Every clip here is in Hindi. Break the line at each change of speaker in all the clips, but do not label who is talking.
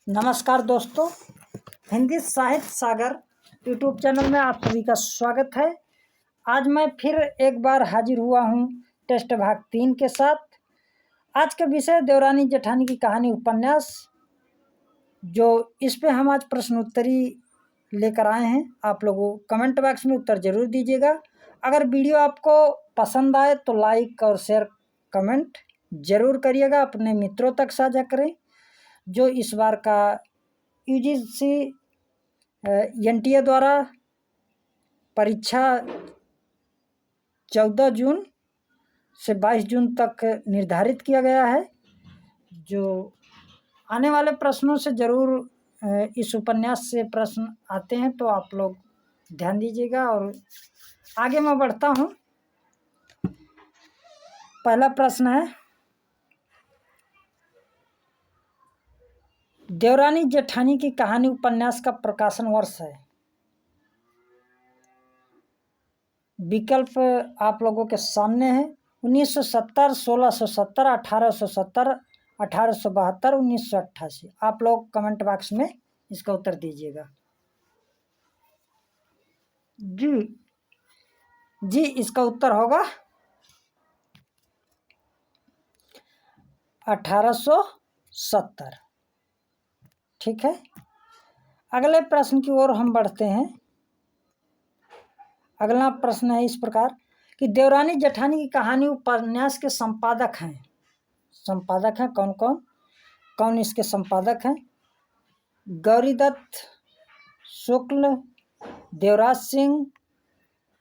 नमस्कार दोस्तों, हिंदी साहित्य सागर यूट्यूब चैनल में आप सभी का स्वागत है। आज मैं फिर एक बार हाजिर हुआ हूँ टेस्ट भाग 3 के साथ। आज का विषय देवरानी जेठानी की कहानी उपन्यास, जो इस पे हम आज प्रश्नोत्तरी लेकर आए हैं। आप लोगों कमेंट बॉक्स में उत्तर जरूर दीजिएगा। अगर वीडियो आपको पसंद आए तो लाइक और शेयर कमेंट जरूर करिएगा, अपने मित्रों तक साझा करें। जो इस बार का यूजीसी एनटीए द्वारा परीक्षा 14 जून से 22 जून तक निर्धारित किया गया है, जो आने वाले प्रश्नों से ज़रूर इस उपन्यास से प्रश्न आते हैं, तो आप लोग ध्यान दीजिएगा। और आगे मैं बढ़ता हूँ। पहला प्रश्न है, देवरानी जेठानी की कहानी उपन्यास का प्रकाशन वर्ष है। विकल्प आप लोगों के सामने है। 1970, 1670, 1870, 1872, 1988। आप लोग कमेंट बॉक्स में इसका उत्तर दीजिएगा। जी इसका उत्तर होगा 1870। ठीक है, अगले प्रश्न की ओर हम बढ़ते हैं। अगला प्रश्न है इस प्रकार कि देवरानी जेठानी की कहानी उपन्यास के संपादक हैं। कौन कौन कौन इसके संपादक हैं? गौरीदत्त शुक्ल, देवराज सिंह,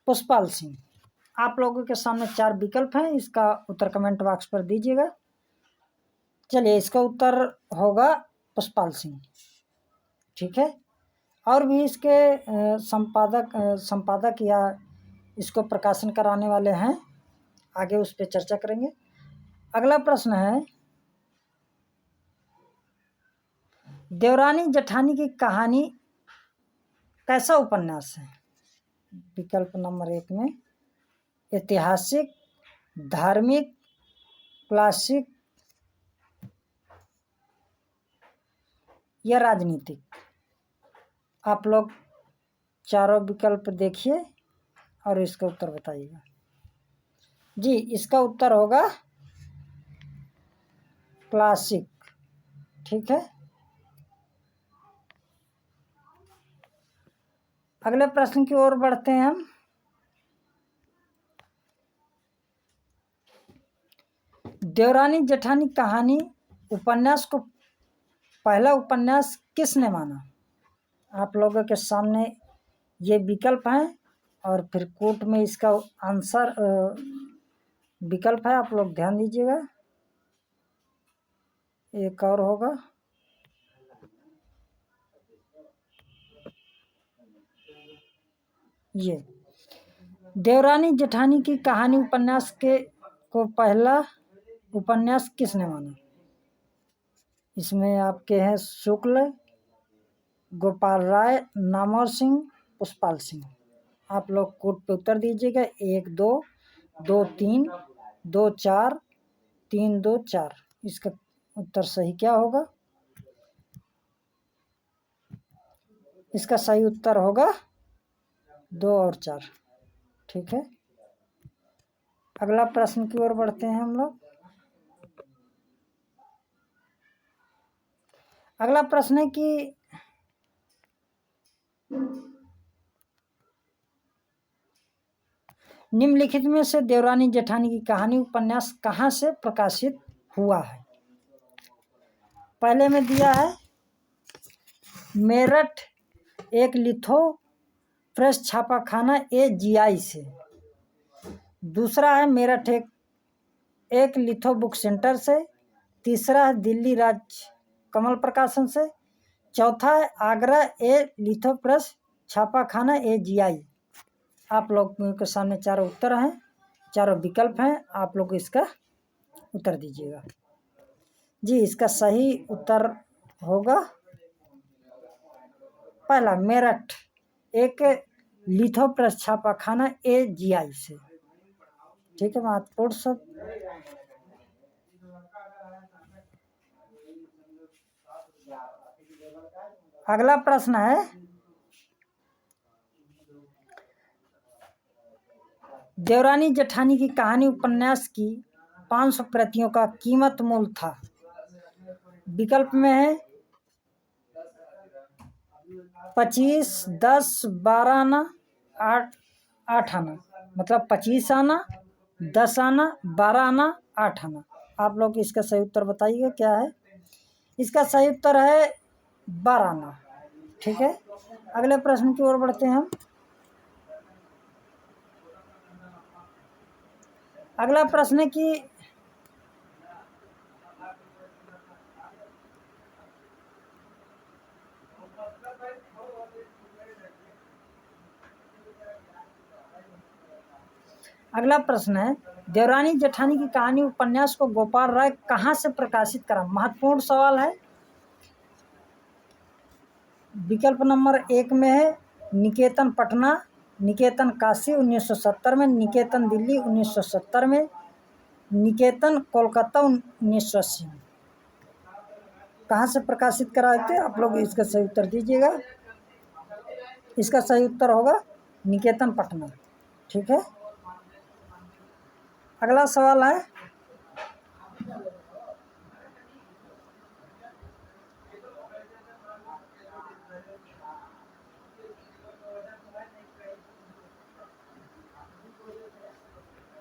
पुष्पाल सिंह। आप लोगों के सामने 4 विकल्प हैं, इसका उत्तर कमेंट बॉक्स पर दीजिएगा। चलिए, इसका उत्तर होगा पुष्पाल सिंह। ठीक है, और भी इसके संपादक या इसको प्रकाशन कराने वाले हैं, आगे उस पर चर्चा करेंगे। अगला प्रश्न है, देवरानी जेठानी की कहानी कैसा उपन्यास है? विकल्प नंबर 1 में ऐतिहासिक, धार्मिक, क्लासिक या राजनीतिक। आप लोग चारों विकल्प देखिए और इसका उत्तर बताइएगा। जी, इसका उत्तर होगा क्लासिक। ठीक है, अगले प्रश्न की ओर बढ़ते हैं हम। देवरानी जेठानी कहानी उपन्यास को पहला उपन्यास किसने माना? आप लोगों के सामने ये विकल्प हैं और फिर कोट में इसका आंसर विकल्प है। आप लोग ध्यान दीजिएगा। एक और होगा, ये देवरानी जेठानी की कहानी उपन्यास को पहला उपन्यास किसने माना? इसमें आपके हैं शुक्ल, गोपाल राय, नामवर सिंह, पुष्पाल सिंह। आप लोग कोट पे उत्तर दीजिएगा। 1 2 2 3 2 4 3 2 4। इसका उत्तर सही क्या होगा? इसका सही उत्तर होगा 2 और 4। ठीक है, अगला प्रश्न की ओर बढ़ते हैं हम लोग। अगला प्रश्न है कि निम्नलिखित में से देवरानी जेठानी की कहानी उपन्यास कहाँ से प्रकाशित हुआ है? पहले में दिया है मेरठ एक लिथो प्रेस छापाखाना AGI से। दूसरा है मेरठ एक लिथो बुक सेंटर से। तीसरा है दिल्ली राज्य कमल प्रकाशन से। चौथा है आगरा लिथो प्रेस छापाखाना AGI। आप लोगों के सामने चारों उत्तर हैं, चारों विकल्प हैं। आप लोग इसका उत्तर दीजिएगा। जी, इसका सही उत्तर होगा पहला, मेरठ एक लिथो प्रेस छापाखाना AGI से। ठीक है, महत्वपूर्ण सब। अगला प्रश्न है, देवरानी जेठानी की कहानी उपन्यास की 500 प्रतियों का कीमत मूल्य था। विकल्प में है 25, 10, 12 आना, 8 आना, मतलब 25 आना, 10 आना, 12 आना, 8 आना। आप लोग इसका सही उत्तर बताइएगा क्या है। इसका सही उत्तर है 12 आना। ठीक है, अगले प्रश्न की ओर बढ़ते हैं हम। अगला प्रश्न है कि अगला प्रश्न है, देवरानी जेठानी की कहानी उपन्यास को गोपाल राय कहाँ से प्रकाशित करा। महत्वपूर्ण सवाल है। विकल्प नंबर 1 में है निकेतन पटना, निकेतन काशी 1970 में, निकेतन दिल्ली 1970 में, निकेतन कोलकाता 1980 में। कहाँ से प्रकाशित कराए थे आप लोग इसका सही उत्तर दीजिएगा। इसका सही उत्तर होगा निकेतन पटना। ठीक है, अगला सवाल है,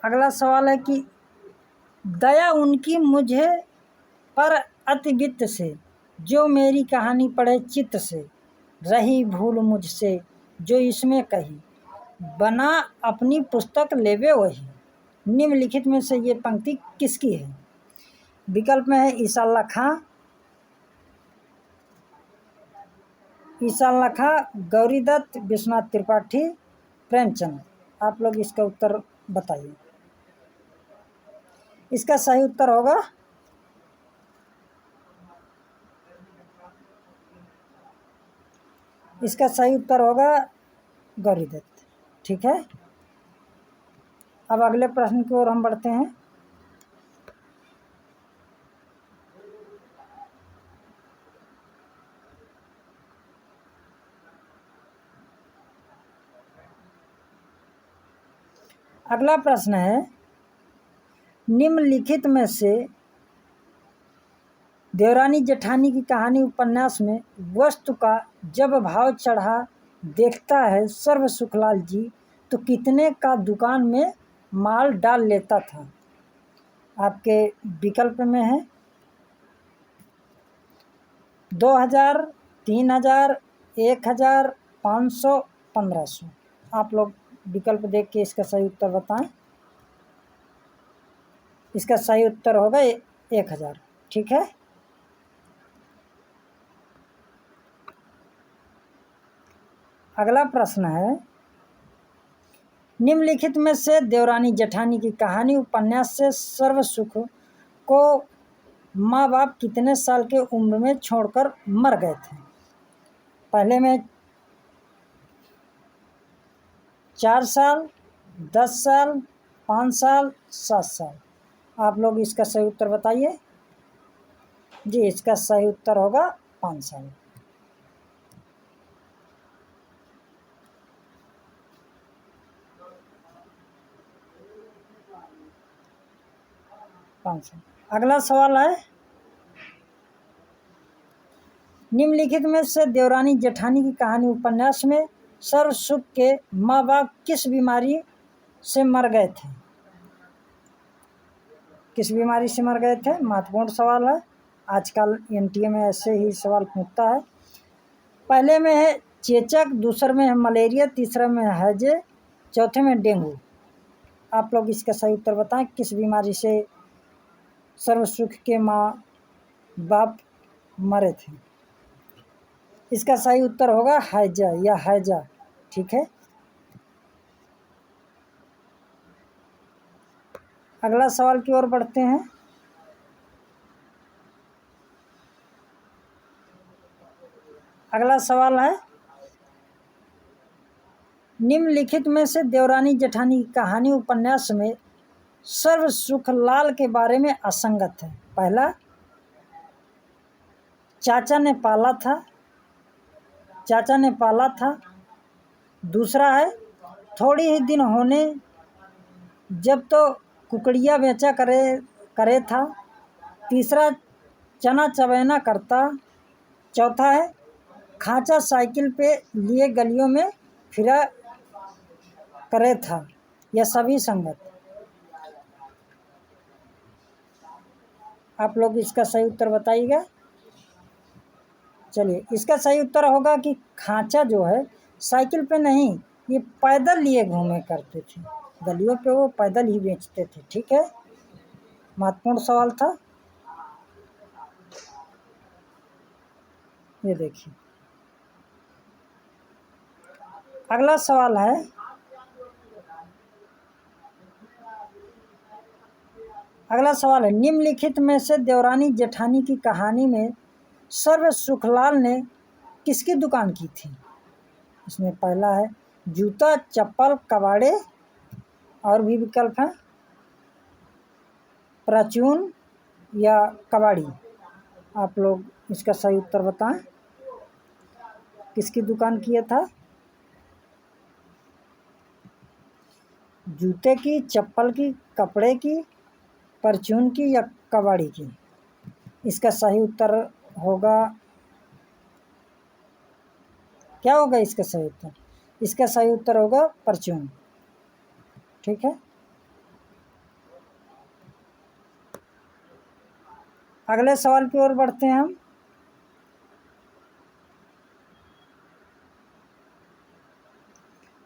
अगला सवाल है कि दया उनकी मुझे पर अति वित्त से, जो मेरी कहानी पढ़े चित्त से, रही भूल मुझसे जो इसमें कही, बना अपनी पुस्तक लेवे वही। निम्नलिखित में से ये पंक्ति किसकी है। विकल्प में है ईसा अल्लाह खां, ईसा अल्लाह खां, गौरी दत्त, विश्वनाथ त्रिपाठी, प्रेमचंद। आप लोग इसका उत्तर बताइए। इसका सही उत्तर होगा गौरी दत्त। ठीक है, अब अगले प्रश्न की ओर हम बढ़ते हैं। अगला प्रश्न है, निम्नलिखित में से देवरानी जेठानी की कहानी उपन्यास में वस्तु का जब भाव चढ़ा देखता है सर्व सुखलाल जी तो कितने का दुकान में माल डाल लेता था। आपके विकल्प में है 2000, 3000, 1000, 500, 1500। आप लोग विकल्प देख के इसका सही उत्तर बताएं। इसका सही उत्तर होगा 1000। ठीक है, अगला प्रश्न है, निम्नलिखित में से देवरानी जेठानी की कहानी उपन्यास से सर्व सुख को माँ बाप कितने साल के उम्र में छोड़कर मर गए थे। पहले में 4 साल, 10 साल, 5 साल, 7 साल। आप लोग इसका सही उत्तर बताइए। जी, इसका सही उत्तर होगा 5 साल। अगला सवाल है, निम्नलिखित में से देवरानी जेठानी की कहानी उपन्यास में सर्व सुख के माँ बाप किस बीमारी से मर गए थे। किस बीमारी से मर गए थे, महत्वपूर्ण सवाल है। आजकल एनटीए में ऐसे ही सवाल पूछता है। पहले में है चेचक, दूसरे में है मलेरिया, तीसरे में है हैजे, चौथे में डेंगू। आप लोग इसका सही उत्तर बताएं, किस बीमारी से सर्व सुख के माँ बाप मरे थे। इसका सही उत्तर होगा हैजा या हैजा। ठीक है, अगला सवाल की ओर बढ़ते हैं। अगला सवाल है, निम्नलिखित में से देवरानी जेठानी की कहानी उपन्यास में सर्व सुखलाल के बारे में असंगत है। पहला, चाचा ने पाला था, चाचा ने पाला था। दूसरा है थोड़ी ही दिन होने जब तो कुकड़िया बेचा करे करे था। तीसरा चना चबैना करता। चौथा है खांचा साइकिल पे लिए गलियों में फिरा करे था। यह सभी संगत। आप लोग इसका सही उत्तर बताइएगा। चलिए, इसका सही उत्तर होगा कि खांचा जो है साइकिल पे नहीं, ये पैदल लिए घूमे करते थे, गलियों पे वो पैदल ही बेचते थे। ठीक है, महत्वपूर्ण सवाल था। ये देखिए, अगला सवाल है, निम्नलिखित में से देवरानी जेठानी की कहानी में सर्व सुखलाल ने किसकी दुकान की थी? इसमें पहला है जूता, चप्पल, कबाड़े, और भी विकल्प हैं, परचून या कबाड़ी। आप लोग इसका सही उत्तर बताएं, किसकी दुकान किया था? जूते की, चप्पल की, कपड़े की, परचून की या कबाड़ी की? इसका सही उत्तर होगा, क्या होगा इसका सही उत्तर? इसका सही उत्तर होगा परचून। ठीक है, अगले सवाल की ओर बढ़ते हैं हम।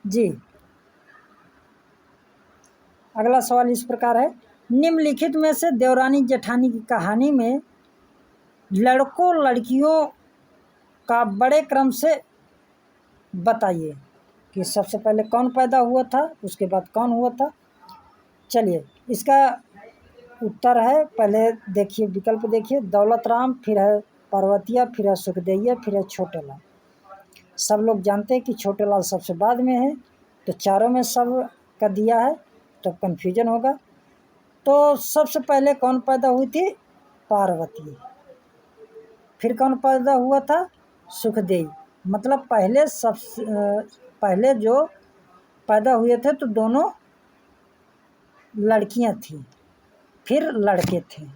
जी, अगला सवाल इस प्रकार है, निम्नलिखित में से देवरानी जेठानी की कहानी में लड़कों लड़कियों का बड़े क्रम से बताइए कि सबसे पहले कौन पैदा हुआ था, उसके बाद कौन हुआ था। चलिए, इसका उत्तर है, पहले देखिए विकल्प देखिए, दौलत राम, फिर है पार्वतिया, फिर है सुखदेइया, फिर है छोटे लाल। सब लोग जानते हैं कि छोटे लाल सबसे बाद में है, तो चारों में सब का दिया है तो कन्फ्यूजन होगा। तो सबसे पहले कौन पैदा हुई थी? पार्वती। फिर कौन पैदा हुआ था? सुखदेव। मतलब पहले जो पैदा हुए थे तो दोनों लड़कियां थी, फिर लड़के थे।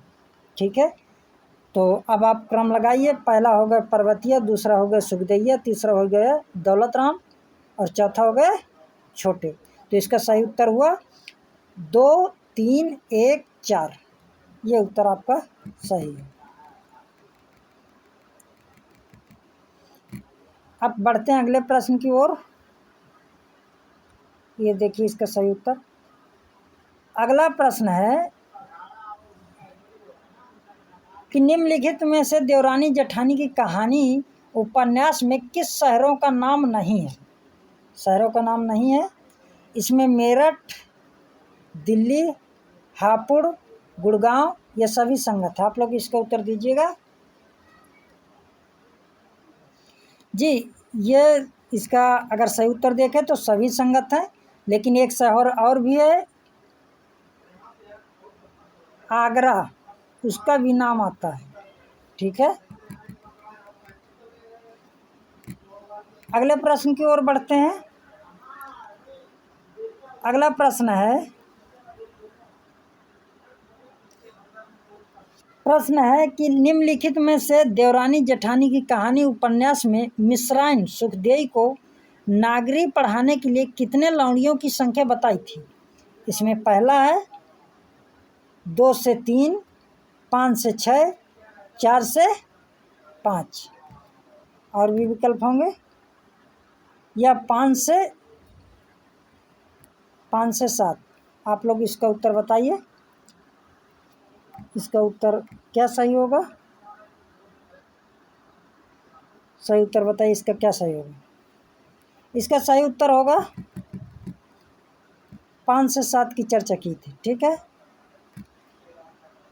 ठीक है, तो अब आप क्रम लगाइए, पहला हो गया पार्वतिया, दूसरा हो गया सुखदैया, तीसरा हो गया दौलत राम, और चौथा हो गया छोटे। तो इसका सही उत्तर हुआ 2, 3, 1, 4। ये उत्तर आपका सही है। अब बढ़ते हैं अगले प्रश्न की ओर। ये देखिए इसका सही उत्तर। अगला प्रश्न है कि निम्नलिखित में से देवरानी जेठानी की कहानी उपन्यास में किस शहरों का नाम नहीं है? शहरों का नाम नहीं है इसमें। मेरठ, दिल्ली, हापुड़, गुड़गांव, ये सभी संगत है। आप लोग इसका उत्तर दीजिएगा। जी, ये इसका अगर सही उत्तर देखें तो सभी संगत है, लेकिन एक शहर और भी है आगरा, उसका भी नाम आता है। ठीक है, अगले प्रश्न की ओर बढ़ते हैं। अगला प्रश्न है कि निम्नलिखित में से देवरानी जेठानी की कहानी उपन्यास में मिश्राइन सुखदेई को नागरी पढ़ाने के लिए कितने लौंडियों की संख्या बताई थी? इसमें पहला है 2 से 3, 5 से 6, 4 से 5, और भी विकल्प होंगे, या 5 से 7। आप लोग इसका उत्तर बताइए, इसका उत्तर क्या सही होगा? सही उत्तर बताइए, इसका क्या सही होगा? इसका सही उत्तर होगा 5 से 7 की चर्चा की थी। ठीक है,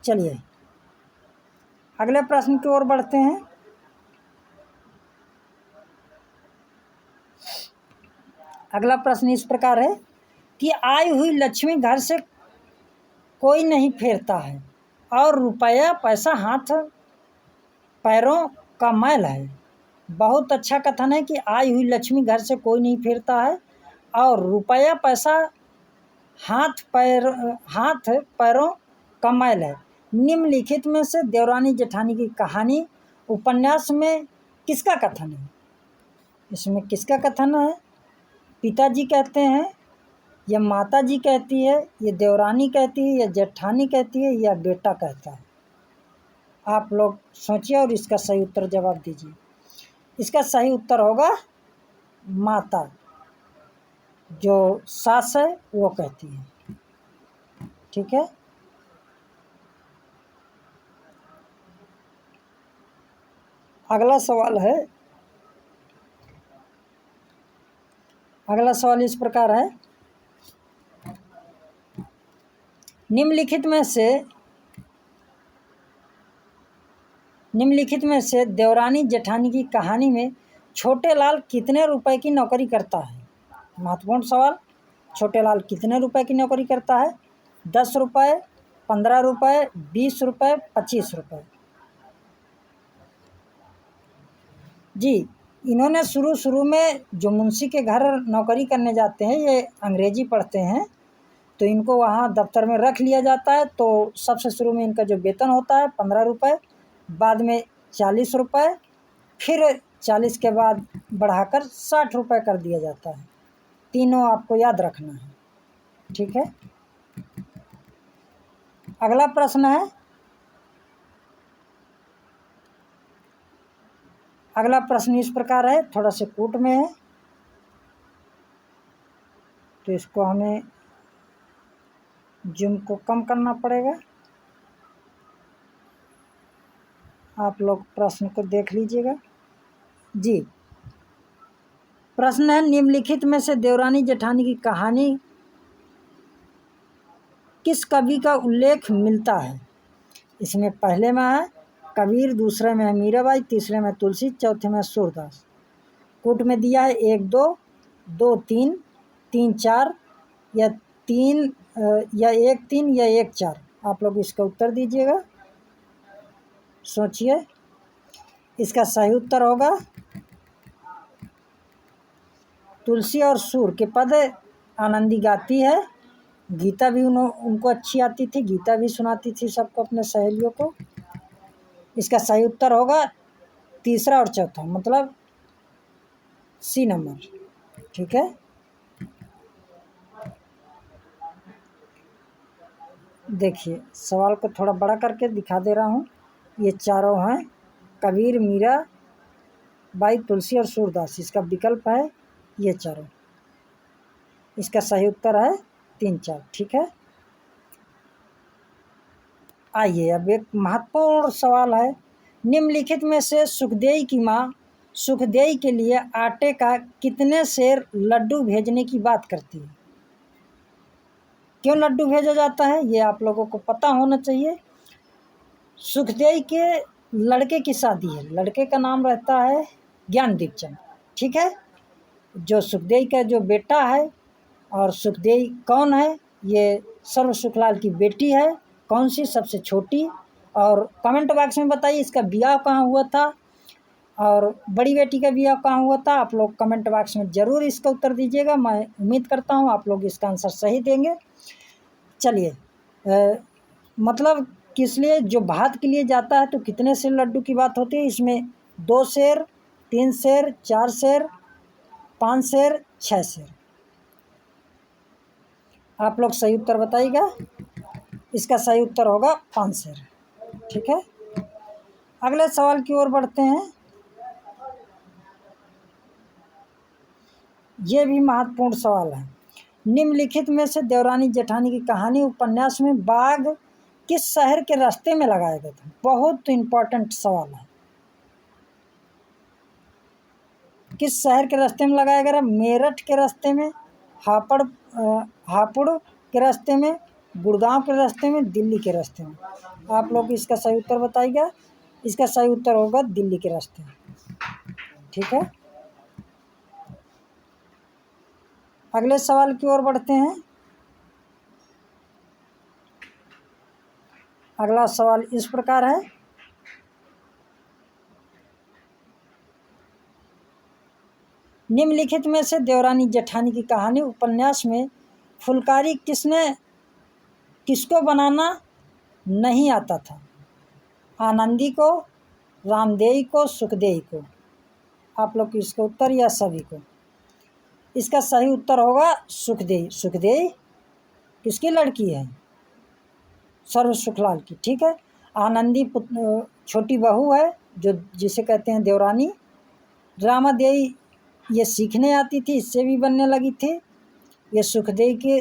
चलिए अगले प्रश्न की ओर बढ़ते हैं। अगला प्रश्न इस प्रकार है कि आई हुई लक्ष्मी घर से कोई नहीं फेरता है और रुपया पैसा हाथ पैरों का मैल है। बहुत अच्छा कथन है कि आई हुई लक्ष्मी घर से कोई नहीं फेरता है, और रुपया पैसा हाथ पैरों का मैल है। निम्नलिखित में से देवरानी जेठानी की कहानी उपन्यास में किसका कथन है? इसमें किसका कथन है? पिताजी कहते हैं, या माता जी कहती है, या देवरानी कहती है, या जेठानी कहती है, या बेटा कहता है? आप लोग सोचिए और इसका सही उत्तर जवाब दीजिए। इसका सही उत्तर होगा माता, जो सास है वो कहती है। ठीक है, अगला सवाल है। अगला सवाल इस प्रकार है, निम्नलिखित में से देवरानी जेठानी की कहानी में छोटे लाल कितने रुपए की नौकरी करता है? महत्वपूर्ण सवाल। छोटे लाल कितने रुपए की नौकरी करता है? 10 रुपये, 15 रुपये, 20 रुपये, 25 रुपये? जी, इन्होंने शुरू में जो मुंशी के घर नौकरी करने जाते हैं, ये अंग्रेजी पढ़ते हैं, तो इनको वहाँ दफ्तर में रख लिया जाता है। तो सबसे शुरू में इनका जो वेतन होता है 15 रुपये, बाद में 40 रुपये, फिर 40 के बाद बढ़ाकर 60 रुपये कर दिया जाता है। तीनों आपको याद रखना है। ठीक है, अगला प्रश्न है। अगला प्रश्न इस प्रकार है, थोड़ा से कूट में है, तो इसको हमें जूम को कम करना पड़ेगा। आप लोग प्रश्न को देख लीजिएगा। जी, प्रश्न है, निम्नलिखित में से देवरानी जेठानी की कहानी किस कवि का उल्लेख मिलता है? इसमें पहले में है कबीर, दूसरे में है मीराबाई, तीसरे में तुलसी, चौथे में सूरदास। कूट में दिया है 1 2, 2 3, 3 4, या 3 या 1 3 या 1 4। आप लोग इसका उत्तर दीजिएगा, सोचिए। इसका सही उत्तर होगा तुलसी और सूर के पद आनंदी गाती है। गीता भी उनको अच्छी आती थी, गीता भी सुनाती थी सबको, अपने सहेलियों को। इसका सही उत्तर होगा तीसरा और चौथा, मतलब सी नंबर। ठीक है, देखिए सवाल को थोड़ा बड़ा करके दिखा दे रहा हूँ। ये चारों हैं, कबीर, मीरा बाई, तुलसी और सूरदास। इसका विकल्प है ये चारों। इसका सही उत्तर है 3 4। ठीक है, आइए अब एक महत्वपूर्ण सवाल है। निम्नलिखित में से सुखदेई की माँ सुखदेई के लिए आटे का कितने सेर लड्डू भेजने की बात करती है? क्यों लड्डू भेजा जाता है, ये आप लोगों को पता होना चाहिए। सुखदेई के लड़के की शादी है, लड़के का नाम रहता है ज्ञानदीप चंद। ठीक है, जो सुखदेई का जो बेटा है, और सुखदेई कौन है? ये सर्व सुखलाल की बेटी है। कौन सी? सबसे छोटी। और कमेंट बॉक्स में बताइए इसका ब्याह कहाँ हुआ था, और बड़ी बेटी का ब्याह कहाँ हुआ था। आप लोग कमेंट बॉक्स में ज़रूर इसका उत्तर दीजिएगा। मैं उम्मीद करता हूँ आप लोग इसका आंसर सही देंगे। चलिए, मतलब किस लिए, जो भात के लिए जाता है तो कितने सेर लड्डू की बात होती है? इसमें 2 सेर, 3 सेर, 4 सेर, 5 सेर, 6 सेर। आप लोग सही उत्तर बताइएगा। इसका सही उत्तर होगा 5 सेर। ठीक है, अगले सवाल की ओर बढ़ते हैं। ये भी महत्वपूर्ण सवाल है। निम्नलिखित में से देवरानी जेठानी की कहानी उपन्यास में बाग किस शहर के रास्ते में लगाए गए थे? बहुत इम्पोर्टेंट सवाल है। किस शहर के रास्ते में लगाया गया? मेरठ के रास्ते में, हापुड़ के रास्ते में, गुड़गांव के रास्ते में, दिल्ली के रास्ते में? आप लोग इसका सही उत्तर बताइएगा। इसका सही उत्तर होगा दिल्ली के रास्ते में। ठीक है, अगले सवाल की ओर बढ़ते हैं। अगला सवाल इस प्रकार है, निम्नलिखित में से देवरानी जेठानी की कहानी उपन्यास में फुलकारी किसको बनाना नहीं आता था? आनंदी को, रामदेई को, सुखदेई को? आप लोग इसका उत्तर या सभी को? इसका सही उत्तर होगा सुखदेई। सुखदेई किसकी लड़की है? सर्व सुखलाल की। ठीक है। आनंदी छोटी बहू है जो जिसे कहते हैं देवरानी। रामादेई ये सीखने आती थी, इससे भी बनने लगी थी। ये सुखदेई के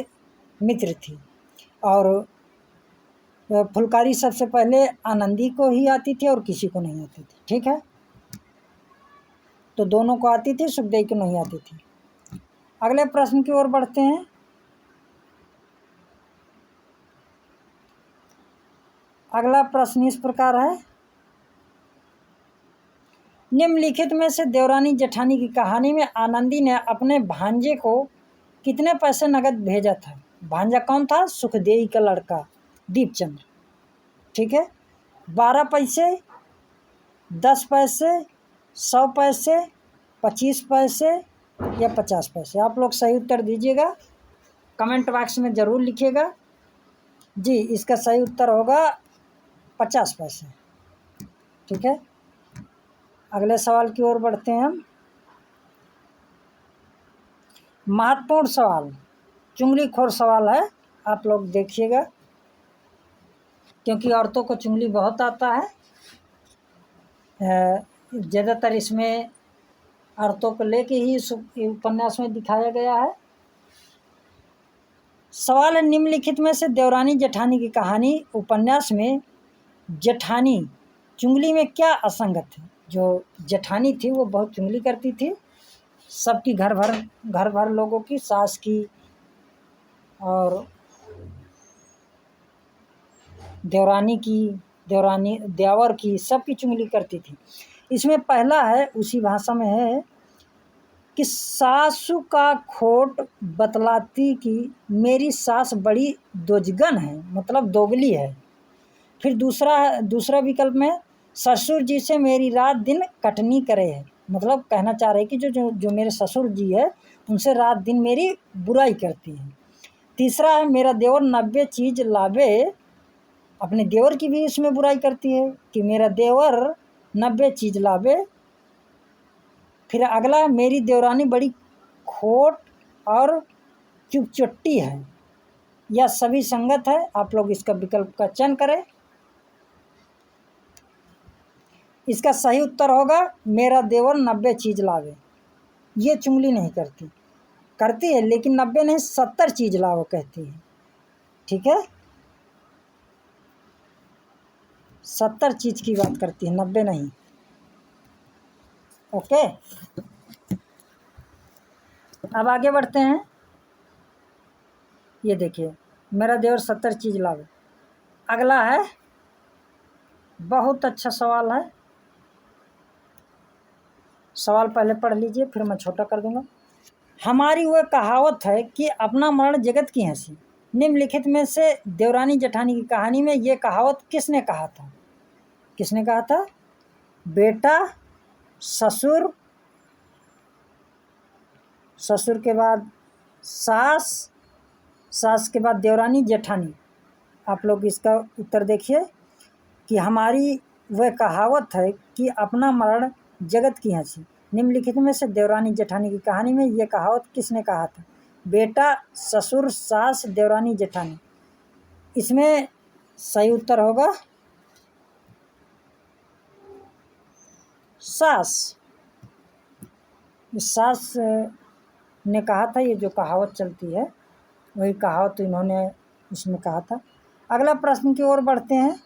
मित्र थी। और फुलकारी सबसे पहले आनंदी को ही आती थी और किसी को नहीं आती थी। ठीक है। तो दोनों को आती थी, सुखदेई को नहीं आती थी। अगले प्रश्न की ओर बढ़ते हैं। अगला प्रश्न इस प्रकार है, निम्नलिखित में से देवरानी जेठानी की कहानी में आनंदी ने अपने भांजे को कितने पैसे नगद भेजा था? भांजा कौन था? सुखदेई का लड़का दीपचंद्र। ठीक है। 12 पैसे, 10 पैसे, 100 पैसे, 25 पैसे या 50 पैसे? आप लोग सही उत्तर दीजिएगा, कमेंट बॉक्स में ज़रूर लिखिएगा। जी, इसका सही उत्तर होगा 50 पैसे। ठीक है। अगले सवाल की ओर बढ़ते हैं हम। महत्वपूर्ण सवाल, चुंगलीखोर सवाल है, आप लोग देखिएगा, क्योंकि औरतों को चुंगली बहुत आता है। ज़्यादातर इसमें औरतों को लेके ही इस उपन्यास में दिखाया गया है। सवाल है, निम्नलिखित में से देवरानी जेठानी की कहानी उपन्यास में जेठानी चुंगली में क्या असंगत है? जो जेठानी थी वो बहुत चुंगली करती थी, सबकी घर भर लोगों की, सास की और देवरानी की, देवर की, सबकी चुंगली करती थी। इसमें पहला है, उसी भाषा में है कि सासू का खोट बतलाती कि मेरी सास बड़ी दोजगन है, मतलब दोगली है। फिर दूसरा विकल्प में ससुर जी से मेरी रात दिन कटनी करे है, मतलब कहना चाह रहे हैं कि जो मेरे ससुर जी है उनसे रात दिन मेरी बुराई करती है। तीसरा है, मेरा देवर 90 चीज़ लावे, अपने देवर की भी इसमें बुराई करती है कि मेरा देवर 90 चीज़ लावे। फिर अगला, मेरी देवरानी बड़ी खोट और चुपचुट्टी है। यह सभी संगत है। आप लोग इसका विकल्प का चयन करें। इसका सही उत्तर होगा मेरा देवर 90 चीज़ लावे। ये चुंगली नहीं करती है, लेकिन 90 नहीं 70 चीज़ लाओ कहती है। ठीक है, 70 चीज़ की बात करती है, 90 नहीं। ओके, अब आगे बढ़ते हैं। ये देखिए, मेरा देवर 70 चीज़ लावे। अगला है, बहुत अच्छा सवाल है। सवाल पहले पढ़ लीजिए, फिर मैं छोटा कर दूंगा। हमारी वह कहावत है कि अपना मरण जगत की हंसी। निम्नलिखित में से देवरानी जेठानी की कहानी में ये कहावत किसने कहा था? किसने कहा था? बेटा, ससुर, ससुर के बाद सास, सास के बाद देवरानी जेठानी। आप लोग इसका उत्तर देखिए कि हमारी वह कहावत है कि अपना मरण जगत की हंसी। निम्नलिखित में से देवरानी जेठानी की कहानी में यह कहावत किसने कहा था? बेटा, ससुर, सास, देवरानी जेठानी। इसमें सही उत्तर होगा सास। सास ने कहा था, ये जो कहावत चलती है वही कहावत तो इन्होंने इसमें कहा था। अगला प्रश्न की ओर बढ़ते हैं।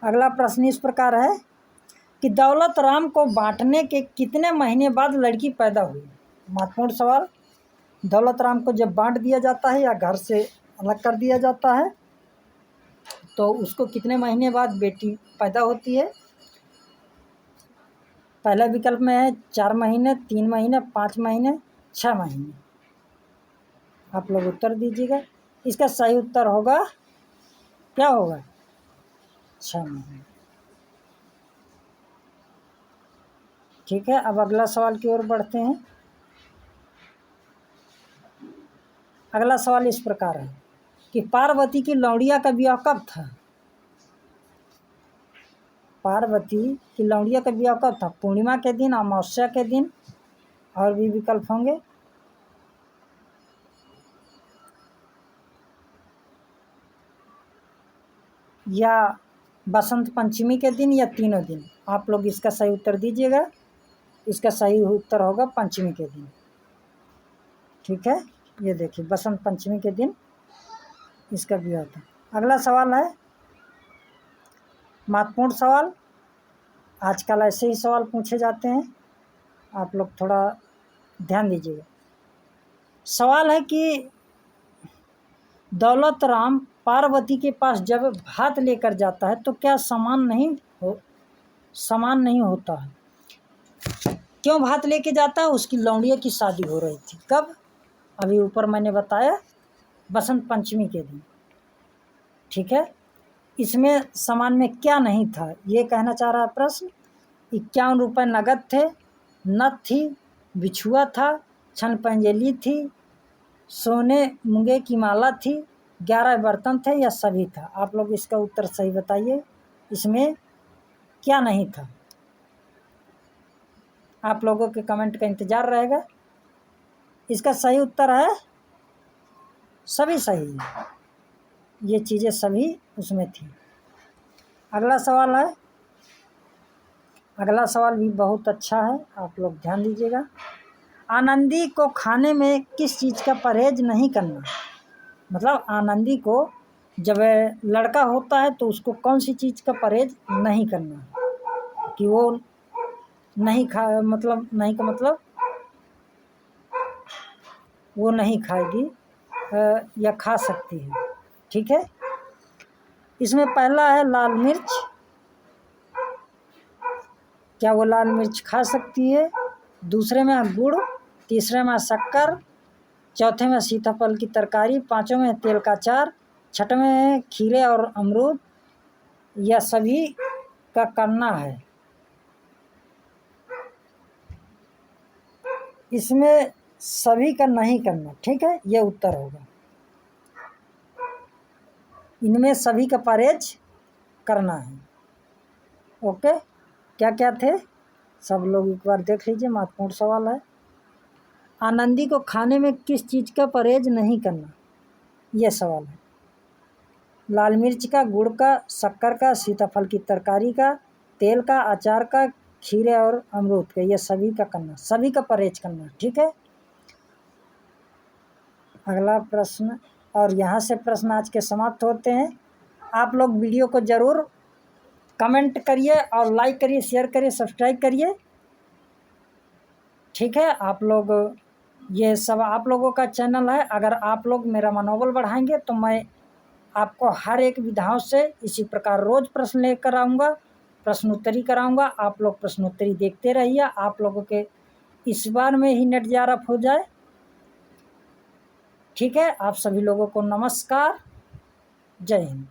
अगला प्रश्न इस प्रकार है कि दौलत राम को बांटने के कितने महीने बाद लड़की पैदा हुई? महत्वपूर्ण सवाल। दौलत राम को जब बांट दिया जाता है या घर से अलग कर दिया जाता है तो उसको कितने महीने बाद बेटी पैदा होती है? पहला विकल्प में है 4 महीने, 3 महीने, 5 महीने, 6 महीने। आप लोग उत्तर दीजिएगा। इसका सही उत्तर होगा, क्या होगा? 6 महीने। ठीक है, अब अगला सवाल की ओर बढ़ते हैं। अगला सवाल इस प्रकार है कि पार्वती की लौड़िया का विवाह कब था? पार्वती की लौड़िया का विवाह कब था? पूर्णिमा के दिन, अमावस्या के दिन, और भी विकल्प होंगे। या बसंत पंचमी के दिन, या तीनों दिन। आप लोग इसका सही उत्तर दीजिएगा। इसका सही उत्तर होगा पंचमी के दिन। ठीक है, ये देखिए बसंत पंचमी के दिन इसका विवाह था। अगला सवाल है महत्वपूर्ण सवाल। आजकल ऐसे ही सवाल पूछे जाते हैं, आप लोग थोड़ा ध्यान दीजिएगा। सवाल है कि दौलत राम पार्वती के पास जब भात लेकर जाता है तो क्या समान नहीं होता है? क्यों भात लेके जाता है? उसकी लौंडिया की शादी हो रही थी। कब? अभी ऊपर मैंने बताया, बसंत पंचमी के दिन। ठीक है, इसमें सामान में क्या नहीं था ये कहना चाह रहा है प्रश्न। 51 रुपये नगद थे, नथ थी, बिछुआ था, छन पंजेली थी, सोने मूंगे की माला थी, 11 बर्तन थे, या सभी था? आप लोग इसका उत्तर सही बताइए। इसमें क्या नहीं था? आप लोगों के कमेंट का इंतजार रहेगा। इसका सही उत्तर है सभी सही है, ये चीज़ें सभी उसमें थी। अगला सवाल है, अगला सवाल भी बहुत अच्छा है, आप लोग ध्यान दीजिएगा। आनंदी को खाने में किस चीज़ का परहेज नहीं करना? मतलब आनंदी को जब लड़का होता है तो उसको कौन सी चीज़ का परहेज नहीं करना कि वो नहीं खा, मतलब नहीं का मतलब वो नहीं खाएगी या खा सकती है। ठीक है, इसमें पहला है लाल मिर्च, क्या वो लाल मिर्च खा सकती है? दूसरे में है गुड़, तीसरे में शक्कर, चौथे में सीताफल की तरकारी, पांचों में तेल का अचार, छठे में खीरे और अमरूद, या सभी का करना है? इसमें सभी का नहीं करना। ठीक है, ये उत्तर होगा। इनमें सभी का परहेज करना है। ओके, क्या क्या थे सब लोग एक बार देख लीजिए। महत्वपूर्ण सवाल है। आनंदी को खाने में किस चीज़ का परहेज नहीं करना, ये सवाल है। लाल मिर्च का, गुड़ का, शक्कर का, सीताफल की तरकारी का, तेल का, अचार का, खीरे और अमरूद का, ये सभी का करना, सभी का परहेज करना। ठीक है, अगला प्रश्न। और यहाँ से प्रश्न आज के समाप्त होते हैं। आप लोग वीडियो को ज़रूर कमेंट करिए और लाइक करिए, शेयर करिए, सब्सक्राइब करिए। ठीक है, आप लोग, ये सब आप लोगों का चैनल है। अगर आप लोग मेरा मनोबल बढ़ाएंगे तो मैं आपको हर एक विधाओं से इसी प्रकार रोज़ प्रश्न लेकर आऊँगा, प्रश्नोत्तरी कराऊँगा। आप लोग प्रश्नोत्तरी देखते रहिए। आप लोगों के इस बार में ही नेट जारफ हो जाए। ठीक है, आप सभी लोगों को नमस्कार, जय हिंद।